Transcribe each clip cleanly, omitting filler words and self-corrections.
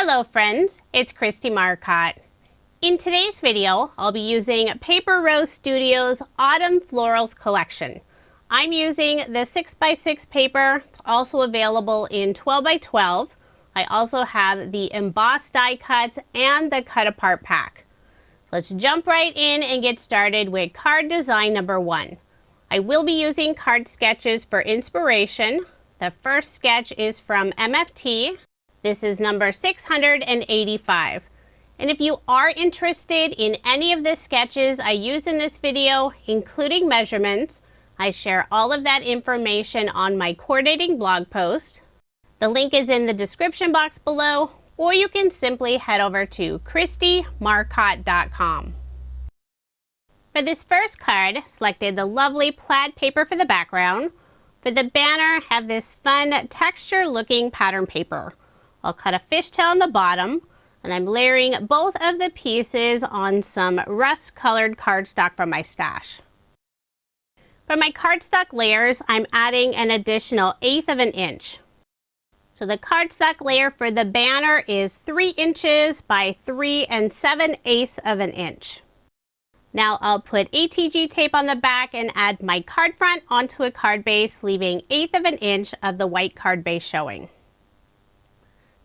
Hello friends, it's Kristie Marcotte. In today's video, I'll be using Paper Rose Studio's Autumn Florals collection. I'm using the 6x6 paper. It's also available in 12x12. I also have the embossed die cuts and the cut apart pack. Let's jump right in and get started with card design number 1. I will be using card sketches for inspiration. The first sketch is from MFT. This is number 685. And if you are interested in any of the sketches I use in this video, including measurements, I share all of that information on my coordinating blog post. The link is in the description box below, or you can simply head over to KristieMarcotte.com. For this first card, selected the lovely plaid paper for the background. For the banner, have this fun texture looking pattern paper. I'll cut a fishtail on the bottom, and I'm layering both of the pieces on some rust colored cardstock from my stash. For my cardstock layers, I'm adding an additional 1/8 of an inch. So the cardstock layer for the banner is 3 inches by 3 7/8 of an inch. Now I'll put ATG tape on the back and add my card front onto a card base, leaving 1/8 of an inch of the white card base showing.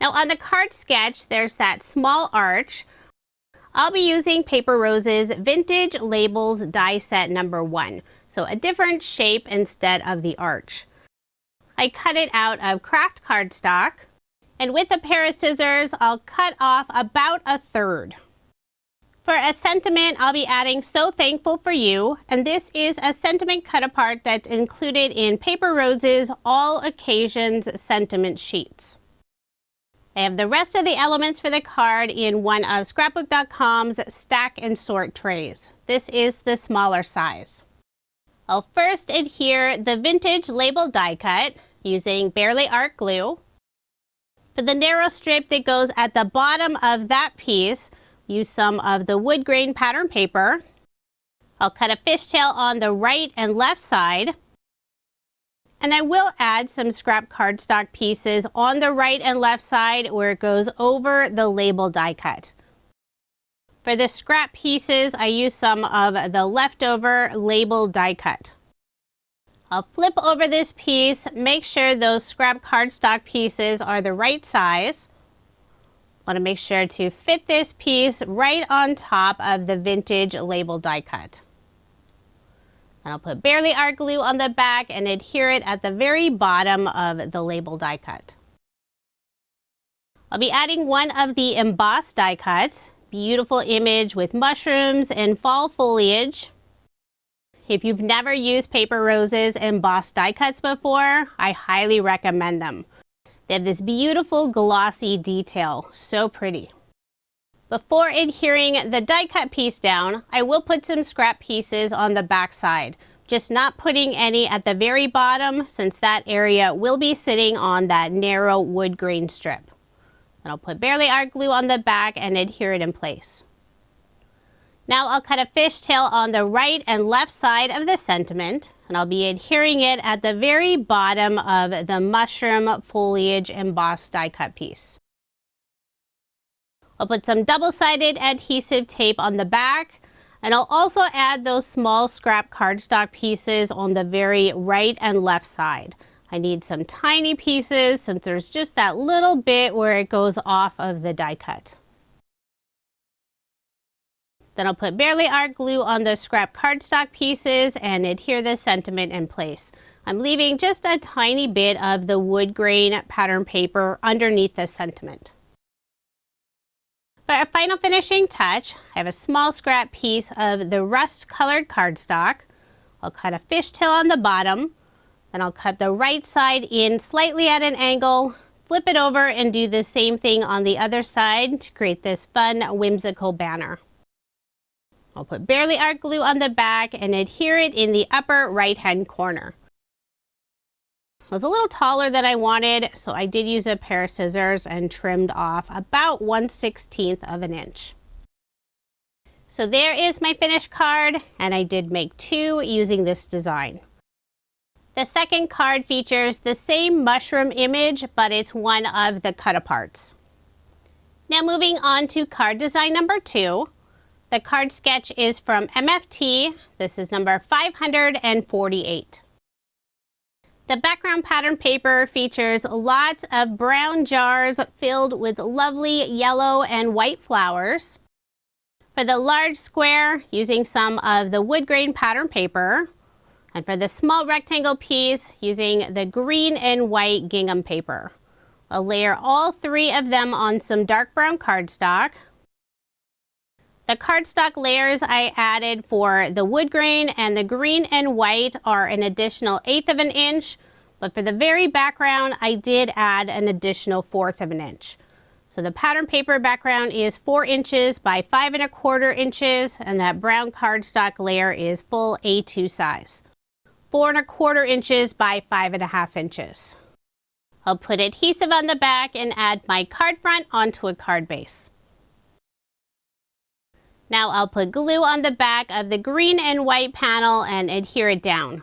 Now on the card sketch, there's that small arch. I'll be using Paper Rose's Vintage Labels die set number 1, so a different shape instead of the arch. I cut it out of craft cardstock, and with a pair of scissors, I'll cut off about 1/3. For a sentiment, I'll be adding So Thankful for You, and this is a sentiment cut apart that's included in Paper Rose's All Occasions sentiment sheets. I have the rest of the elements for the card in one of Scrapbook.com's stack and sort trays. This is the smaller size. I'll first adhere the vintage label die cut using Barely Art glue. For the narrow strip that goes at the bottom of that piece, use some of the wood grain pattern paper. I'll cut a fishtail on the right and left side. And I will add some scrap cardstock pieces on the right and left side where it goes over the label die cut. For the scrap pieces, I use some of the leftover label die cut. I'll flip over this piece, make sure those scrap cardstock pieces are the right size. I want to make sure to fit this piece right on top of the vintage label die cut. And I'll put Barely Art glue on the back and adhere it at the very bottom of the label die cut. I'll be adding one of the embossed die cuts. Beautiful image with mushrooms and fall foliage. If you've never used Paper Rose's embossed die cuts before, I highly recommend them. They have this beautiful glossy detail, so pretty. Before adhering the die cut piece down, I will put some scrap pieces on the back side, just not putting any at the very bottom since that area will be sitting on that narrow wood grain strip. And I'll put Barely Art glue on the back and adhere it in place. Now I'll cut a fishtail on the right and left side of the sentiment, and I'll be adhering it at the very bottom of the mushroom foliage embossed die cut piece. I'll put some double-sided adhesive tape on the back, and I'll also add those small scrap cardstock pieces on the very right and left side. I need some tiny pieces since there's just that little bit where it goes off of the die cut. Then I'll put Barely Art glue on the scrap cardstock pieces and adhere the sentiment in place. I'm leaving just a tiny bit of the wood grain pattern paper underneath the sentiment. For a final finishing touch, I have a small scrap piece of the rust colored cardstock. I'll cut a fishtail on the bottom, then I'll cut the right side in slightly at an angle, flip it over and do the same thing on the other side to create this fun whimsical banner. I'll put Barely Art glue on the back and adhere it in the upper right hand corner. It was a little taller than I wanted, so I did use a pair of scissors and trimmed off about 1/16 of an inch. So there is my finished card, and I did make 2 using this design. The second card features the same mushroom image, but it's one of the cut-aparts. Now moving on to card design number 2. The card sketch is from MFT. This is number 548. The background pattern paper features lots of brown jars filled with lovely yellow and white flowers. For the large square, using some of the wood grain pattern paper. And for the small rectangle piece, using the green and white gingham paper. I'll layer all 3 of them on some dark brown cardstock. The cardstock layers I added for the wood grain and the green and white are an additional 1/8 of an inch, but for the very background I did add an additional 1/4 of an inch. So the pattern paper background is 4 inches by 5 1/4 inches, and that brown cardstock layer is full A2 size. 4 1/4 inches by 5 1/2 inches. I'll put adhesive on the back and add my card front onto a card base. Now I'll put glue on the back of the green and white panel and adhere it down.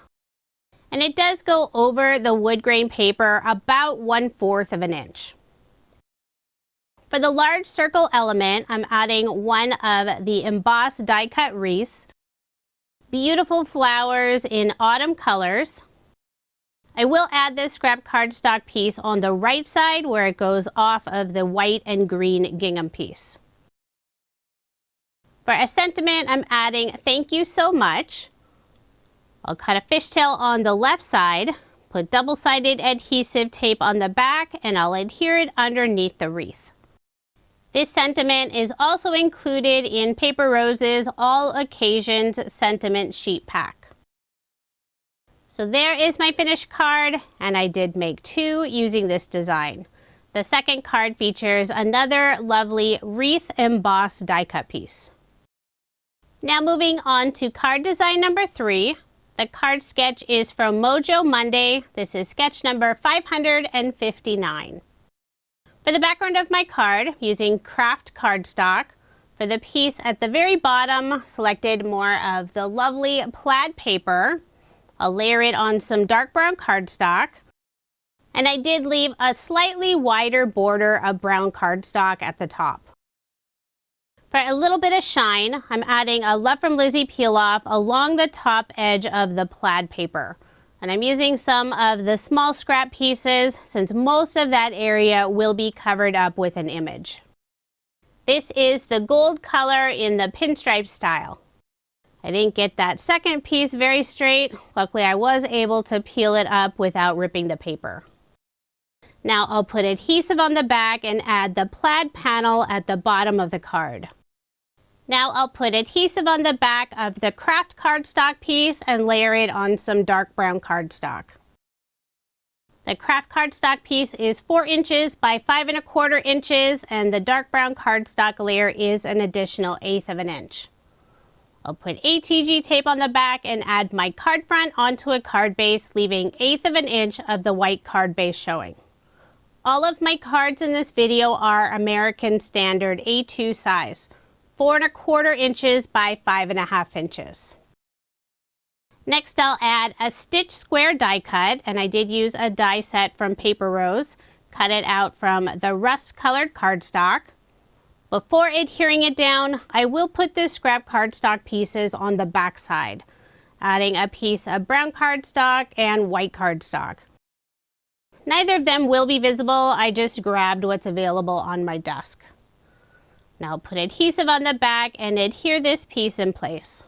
And it does go over the wood grain paper about 1/4 of an inch. For the large circle element, I'm adding one of the embossed die cut wreaths. Beautiful flowers in autumn colors. I will add this scrap cardstock piece on the right side where it goes off of the white and green gingham piece. For a sentiment, I'm adding "Thank you so much." I'll cut a fishtail on the left side, put double-sided adhesive tape on the back, and I'll adhere it underneath the wreath. This sentiment is also included in Paper Rose's All Occasions Sentiment Sheet Pack. So there is my finished card, and I did make 2 using this design. The second card features another lovely wreath embossed die cut piece. Now moving on to card design number 3. The card sketch is from Mojo Monday. This is sketch number 559. For the background of my card, using craft cardstock. For the piece at the very bottom, selected more of the lovely plaid paper. I'll layer it on some dark brown cardstock. And I did leave a slightly wider border of brown cardstock at the top. For a little bit of shine, I'm adding a Love from Lizi peel off along the top edge of the plaid paper. And I'm using some of the small scrap pieces since most of that area will be covered up with an image. This is the gold color in the pinstripe style. I didn't get that second piece very straight. Luckily, I was able to peel it up without ripping the paper. Now I'll put adhesive on the back and add the plaid panel at the bottom of the card. Now I'll put adhesive on the back of the craft cardstock piece and layer it on some dark brown cardstock. The craft cardstock piece is 4 inches by 5 1/4 inches, and the dark brown cardstock layer is an additional 1/8 of an inch. I'll put ATG tape on the back and add my card front onto a card base, leaving 1/8 of an inch of the white card base showing. All of my cards in this video are American Standard A2 size. 4 1/4 inches by 5 1/2 inches. Next, I'll add a stitch square die cut, and I did use a die set from Paper Rose. Cut it out from the rust colored cardstock. Before adhering it down, I will put the scrap cardstock pieces on the back side, adding a piece of brown cardstock and white cardstock. Neither of them will be visible. I just grabbed what's available on my desk. Now I'll put adhesive on the back and adhere this piece in place.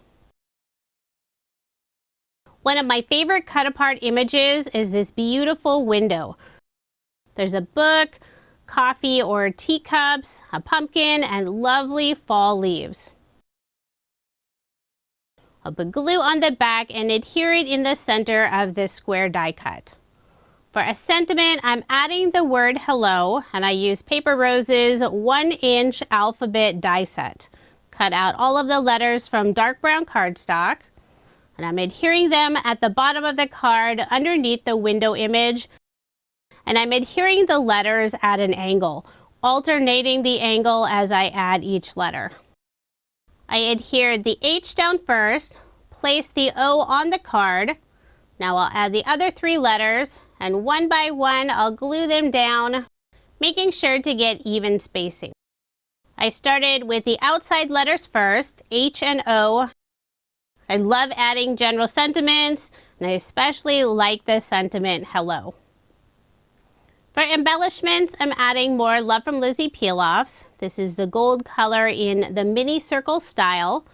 One of my favorite cut apart images is this beautiful window. There's a book, coffee or teacups, a pumpkin, and lovely fall leaves. I'll put glue on the back and adhere it in the center of this square die cut. For a sentiment, I'm adding the word hello, and I use Paper Rose's 1-inch alphabet die set. Cut out all of the letters from dark brown cardstock, and I'm adhering them at the bottom of the card underneath the window image, and I'm adhering the letters at an angle, alternating the angle as I add each letter. I adhered the H down first, placed the O on the card. Now I'll add the other 3 letters, and one by one I'll glue them down, making sure to get even spacing. I started with the outside letters first, H and O. I love adding general sentiments, and I especially like the sentiment hello. For embellishments, I'm adding more Love from Lizi peel-offs. This is the gold color in the mini circle style.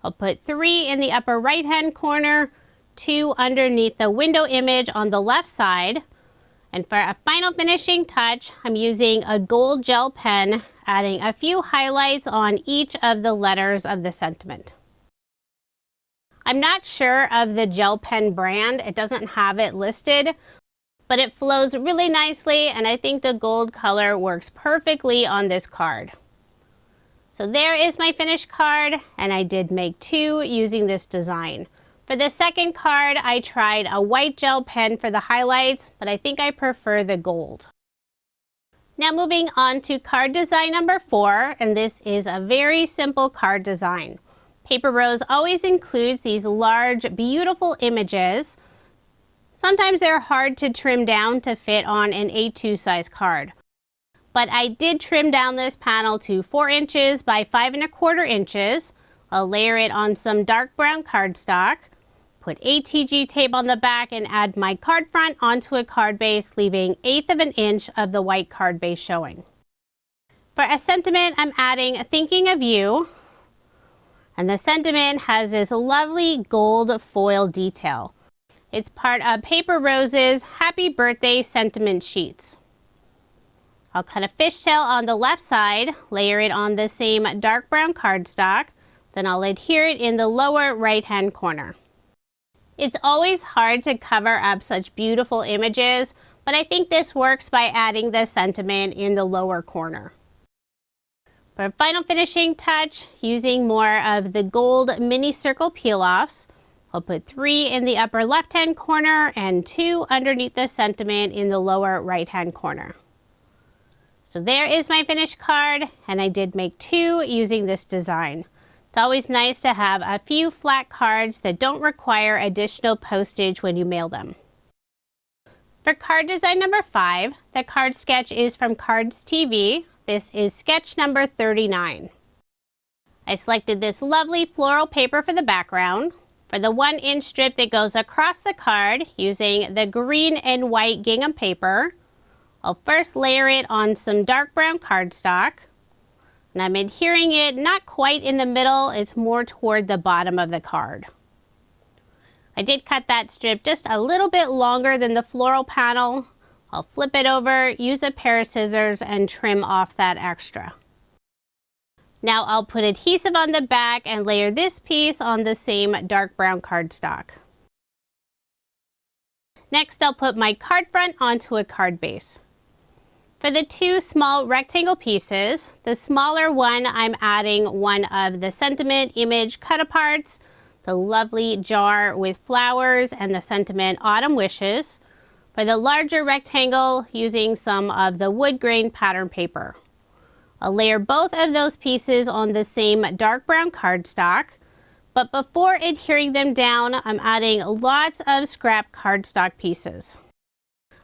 I'll put 3 in the upper right hand corner, 2 underneath the window image on the left side. And for a final finishing touch, I'm using a gold gel pen, adding a few highlights on each of the letters of the sentiment. I'm not sure of the gel pen brand. It doesn't have it listed, but it flows really nicely, and I think the gold color works perfectly on this card. So there is my finished card, and I did make 2 using this design. For the second card, I tried a white gel pen for the highlights, but I think I prefer the gold. Now moving on to card design number 4, and this is a very simple card design. Paper Rose always includes these large, beautiful images. Sometimes they're hard to trim down to fit on an A2 size card. But I did trim down this panel to 4 inches by 5 1/4 inches. I'll layer it on some dark brown cardstock, put ATG tape on the back, and add my card front onto a card base, leaving 1/8 of an inch of the white card base showing. For a sentiment, I'm adding Thinking of You. And the sentiment has this lovely gold foil detail. It's part of Paper Rose's Happy Birthday sentiment sheets. I'll cut a fishtail on the left side, layer it on the same dark brown cardstock, then I'll adhere it in the lower right hand corner. It's always hard to cover up such beautiful images, but I think this works by adding the sentiment in the lower corner. For a final finishing touch, using more of the gold mini circle peel-offs, I'll put 3 in the upper left-hand corner and 2 underneath the sentiment in the lower right-hand corner. So there is my finished card, and I did make 2 using this design. It's always nice to have a few flat cards that don't require additional postage when you mail them. For card design number 5, the card sketch is from Cards TV. This is sketch number 39. I selected this lovely floral paper for the background. For the 1-inch strip that goes across the card, using the green and white gingham paper, I'll first layer it on some dark brown cardstock. And I'm adhering it not quite in the middle, it's more toward the bottom of the card. I did cut that strip just a little bit longer than the floral panel. I'll flip it over, use a pair of scissors, and trim off that extra. Now I'll put adhesive on the back and layer this piece on the same dark brown cardstock. Next, I'll put my card front onto a card base. For the 2 small rectangle pieces, the smaller one, I'm adding one of the sentiment image cut-aparts, the lovely jar with flowers, and the sentiment Autumn Wishes. For the larger rectangle, using some of the wood grain pattern paper. I'll layer both of those pieces on the same dark brown cardstock, but before adhering them down, I'm adding lots of scrap cardstock pieces.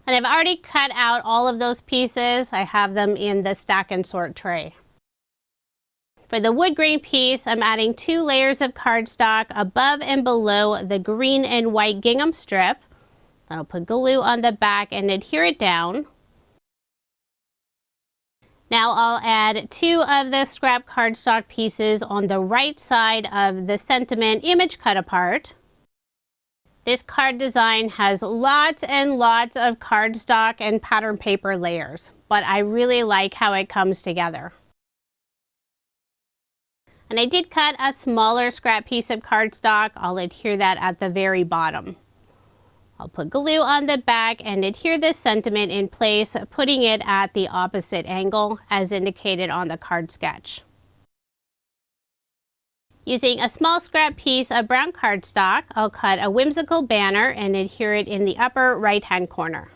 And I've already cut out all of those pieces. I have them in the stack and sort tray. For the wood grain piece, I'm adding 2 layers of cardstock above and below the green and white gingham strip. I'll put glue on the back and adhere it down. Now I'll add 2 of the scrap cardstock pieces on the right side of the sentiment image cut apart. This card design has lots and lots of cardstock and pattern paper layers, but I really like how it comes together. And I did cut a smaller scrap piece of cardstock. I'll adhere that at the very bottom. I'll put glue on the back and adhere this sentiment in place, putting it at the opposite angle as indicated on the card sketch. Using a small scrap piece of brown cardstock, I'll cut a whimsical banner and adhere it in the upper right-hand corner.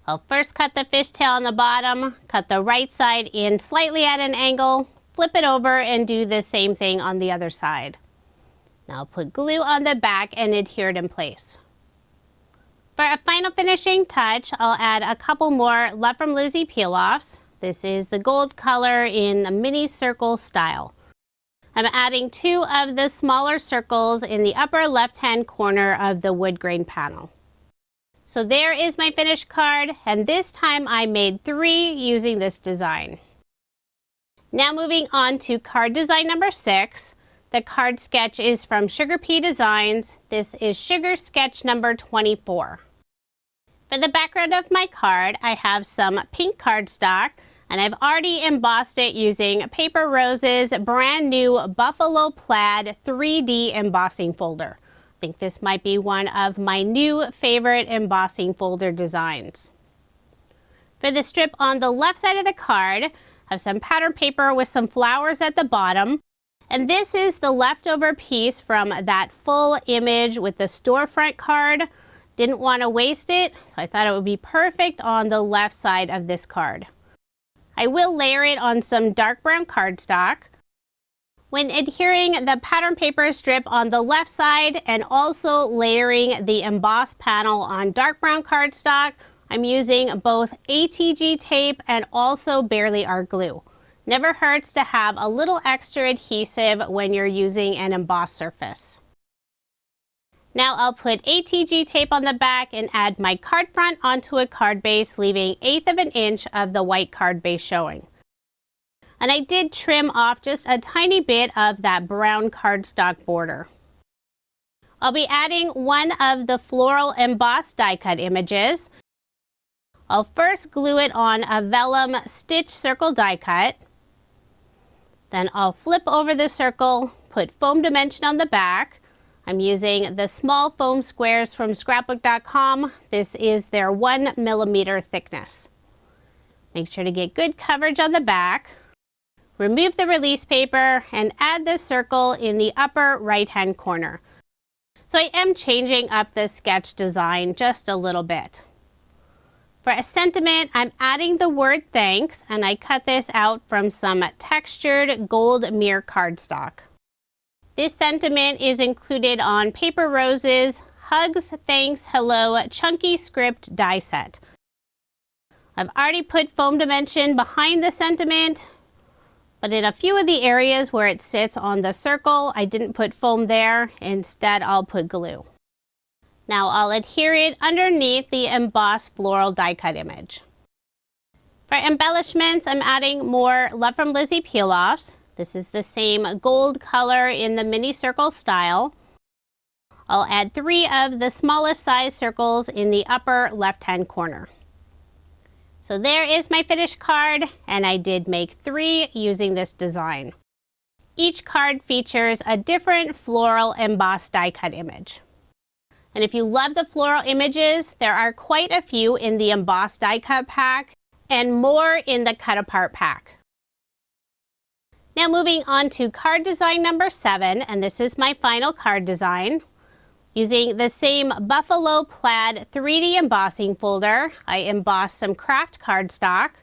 I'll first cut the fishtail on the bottom, cut the right side in slightly at an angle, flip it over, and do the same thing on the other side. Now I'll put glue on the back and adhere it in place. For a final finishing touch, I'll add a couple more Love from Lizi peel-offs. This is the gold color in a mini circle style. I'm adding 2 of the smaller circles in the upper left-hand corner of the wood grain panel. So there is my finished card, and this time I made 3 using this design. Now moving on to card design number 6. The card sketch is from Sugar Pea Designs. This is Sugar Sketch number 24. For the background of my card, I have some pink cardstock, and I've already embossed it using Paper Rose's brand new Buffalo Plaid 3D embossing folder. I think this might be one of my new favorite embossing folder designs. For the strip on the left side of the card, I have some pattern paper with some flowers at the bottom. And this is the leftover piece from that full image with the storefront card. Didn't want to waste it, so I thought it would be perfect on the left side of this card. I will layer it on some dark brown cardstock. When adhering the pattern paper strip on the left side and also layering the embossed panel on dark brown cardstock, I'm using both ATG tape and also Barely Art glue. Never hurts to have a little extra adhesive when you're using an embossed surface. Now I'll put ATG tape on the back and add my card front onto a card base, leaving 1/8 of an inch of the white card base showing. And I did trim off just a tiny bit of that brown cardstock border. I'll be adding one of the floral embossed die cut images. I'll first glue it on a vellum stitch circle die cut. Then I'll flip over the circle, put foam dimension on the back. I'm using the small foam squares from scrapbook.com. This is their 1 millimeter thickness. Make sure to get good coverage on the back. Remove the release paper and add the circle in the upper right hand corner. So I am changing up the sketch design just a little bit. For a sentiment, I'm adding the word thanks, and I cut this out from some textured gold mirror cardstock. This sentiment is included on Paper Rose's Hugs, Thanks, Hello Chunky Script die set. I've already put foam dimension behind the sentiment, but in a few of the areas where it sits on the circle, I didn't put foam there. Instead, I'll put glue. Now I'll adhere it underneath the embossed floral die cut image. For embellishments, I'm adding more Love from Lizi peel-offs. This is the same gold color in the mini circle style. I'll add 3 of the smallest size circles in the upper left-hand corner. So there is my finished card, and I did make 3 using this design. Each card features a different floral embossed die cut image. And if you love the floral images, there are quite a few in the embossed die cut pack and more in the cut apart pack. Now moving on to card design number 7, and this is my final card design. Using the same Buffalo Plaid 3D embossing folder, I embossed some craft cardstock.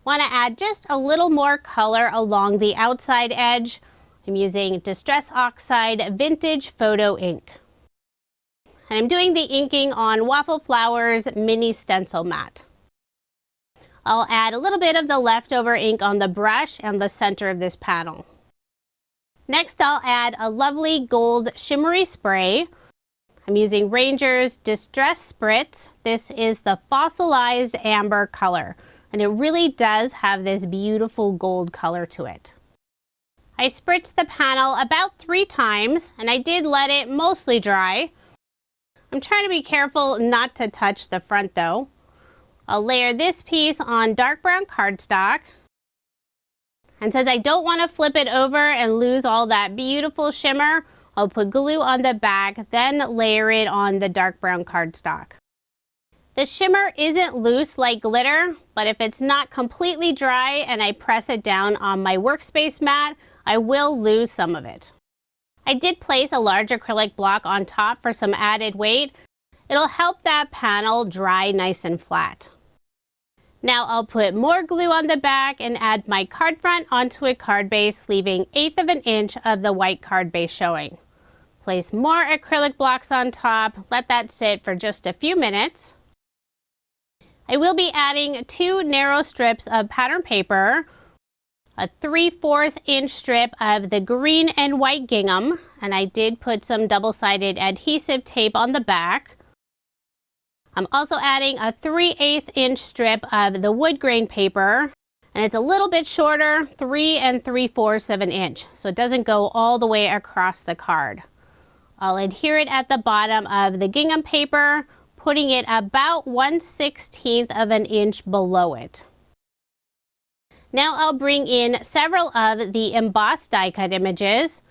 Want to add just a little more color along the outside edge. I'm using Distress Oxide Vintage Photo ink. And I'm doing the inking on Waffle Flowers Mini Stencil Mat. I'll add a little bit of the leftover ink on the brush and the center of this panel. Next, I'll add a lovely gold shimmery spray. I'm using Ranger's Distress Spritz. This is the fossilized amber color, and it really does have this beautiful gold color to it. I spritzed the panel about 3 times, and I did let it mostly dry. I'm trying to be careful not to touch the front though. I'll layer this piece on dark brown cardstock. And since I don't want to flip it over and lose all that beautiful shimmer, I'll put glue on the back, then layer it on the dark brown cardstock. The shimmer isn't loose like glitter, but if it's not completely dry and I press it down on my workspace mat, I will lose some of it. I did place a large acrylic block on top for some added weight. It'll help that panel dry nice and flat. Now I'll put more glue on the back and add my card front onto a card base, leaving 1/8 of an inch of the white card base showing. Place more acrylic blocks on top, let that sit for just a few minutes. I will be adding 2 narrow strips of pattern paper, a 3/4 inch strip of the green and white gingham, and I did put some double-sided adhesive tape on the back. I'm also adding a 3/8 inch strip of the wood grain paper, and it's a little bit shorter, 3 3/4 of an inch, so it doesn't go all the way across the card. I'll adhere it at the bottom of the gingham paper, putting it about 1/16 of an inch below it. Now I'll bring in several of the embossed die cut images.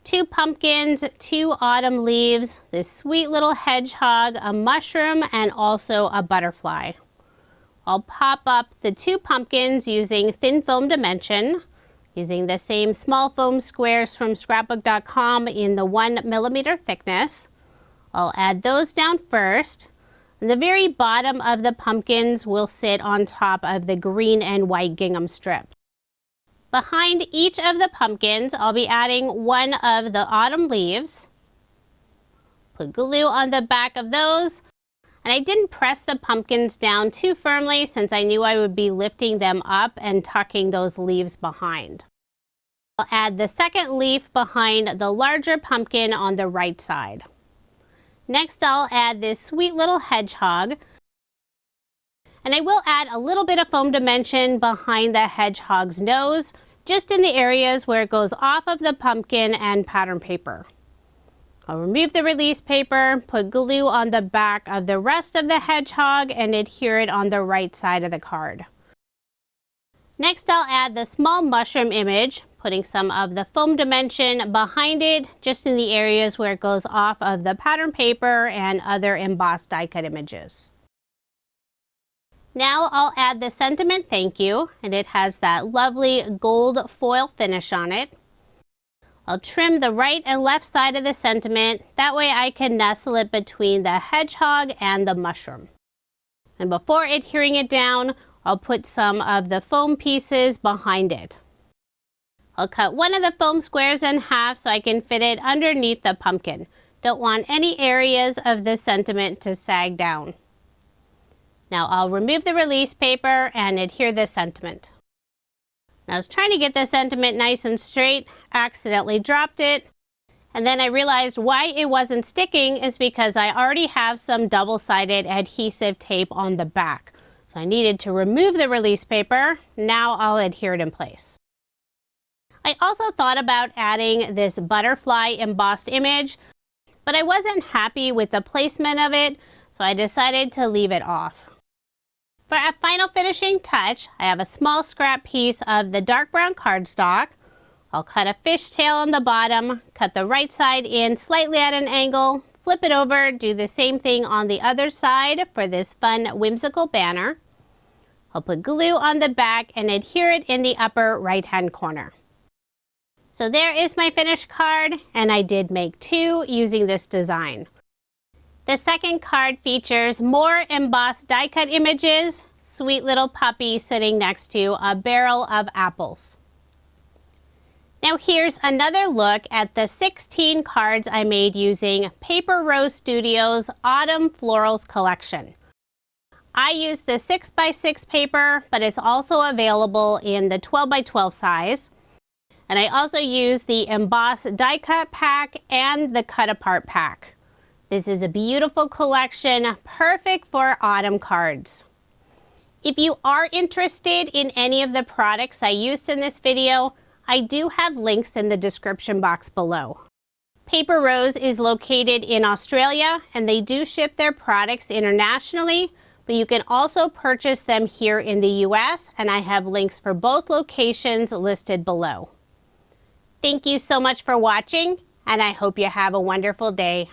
2 pumpkins, 2 autumn leaves, this sweet little hedgehog, a mushroom, and also a butterfly. I'll pop up the 2 pumpkins using thin foam dimension, using the same small foam squares from scrapbook.com in the 1 millimeter thickness. I'll add those down first. And the very bottom of the pumpkins will sit on top of the green and white gingham strip. Behind each of the pumpkins, I'll be adding 1 of the autumn leaves. Put glue on the back of those. And I didn't press the pumpkins down too firmly since I knew I would be lifting them up and tucking those leaves behind. I'll add the second leaf behind the larger pumpkin on the right side. Next, I'll add this sweet little hedgehog. And I will add a little bit of foam dimension behind the hedgehog's nose, just in the areas where it goes off of the pumpkin and pattern paper. I'll remove the release paper, put glue on the back of the rest of the hedgehog, and adhere it on the right side of the card. Next, I'll add the small mushroom image, putting some of the foam dimension behind it, just in the areas where it goes off of the pattern paper and other embossed die cut images. Now I'll add the sentiment thank you, and it has that lovely gold foil finish on it. I'll trim the right and left side of the sentiment, that way I can nestle it between the hedgehog and the mushroom. And before adhering it down, I'll put some of the foam pieces behind it. I'll cut 1 of the foam squares in half so I can fit it underneath the pumpkin. Don't want any areas of the sentiment to sag down. Now I'll remove the release paper and adhere the sentiment. I was trying to get the sentiment nice and straight, accidentally dropped it, and then I realized why it wasn't sticking is because I already have some double-sided adhesive tape on the back. So I needed to remove the release paper. Now I'll adhere it in place. I also thought about adding this butterfly embossed image, but I wasn't happy with the placement of it, so I decided to leave it off. For a final finishing touch, I have a small scrap piece of the dark brown cardstock. I'll cut a fishtail on the bottom, cut the right side in slightly at an angle, flip it over, do the same thing on the other side for this fun whimsical banner. I'll put glue on the back and adhere it in the upper right-hand corner. So there is my finished card, and I did make 2 using this design. The second card features more embossed die cut images, sweet little puppy sitting next to a barrel of apples. Now here's another look at the 16 cards I made using Paper Rose Studios Autumn Florals collection. I used the 6x6 paper, but it's also available in the 12x12 size. And I also used the embossed die cut pack and the cut apart pack. This is a beautiful collection, perfect for autumn cards. If you are interested in any of the products I used in this video, I do have links in the description box below. Paper Rose is located in Australia, and they do ship their products internationally, but you can also purchase them here in the US, and I have links for both locations listed below. Thank you so much for watching, and I hope you have a wonderful day.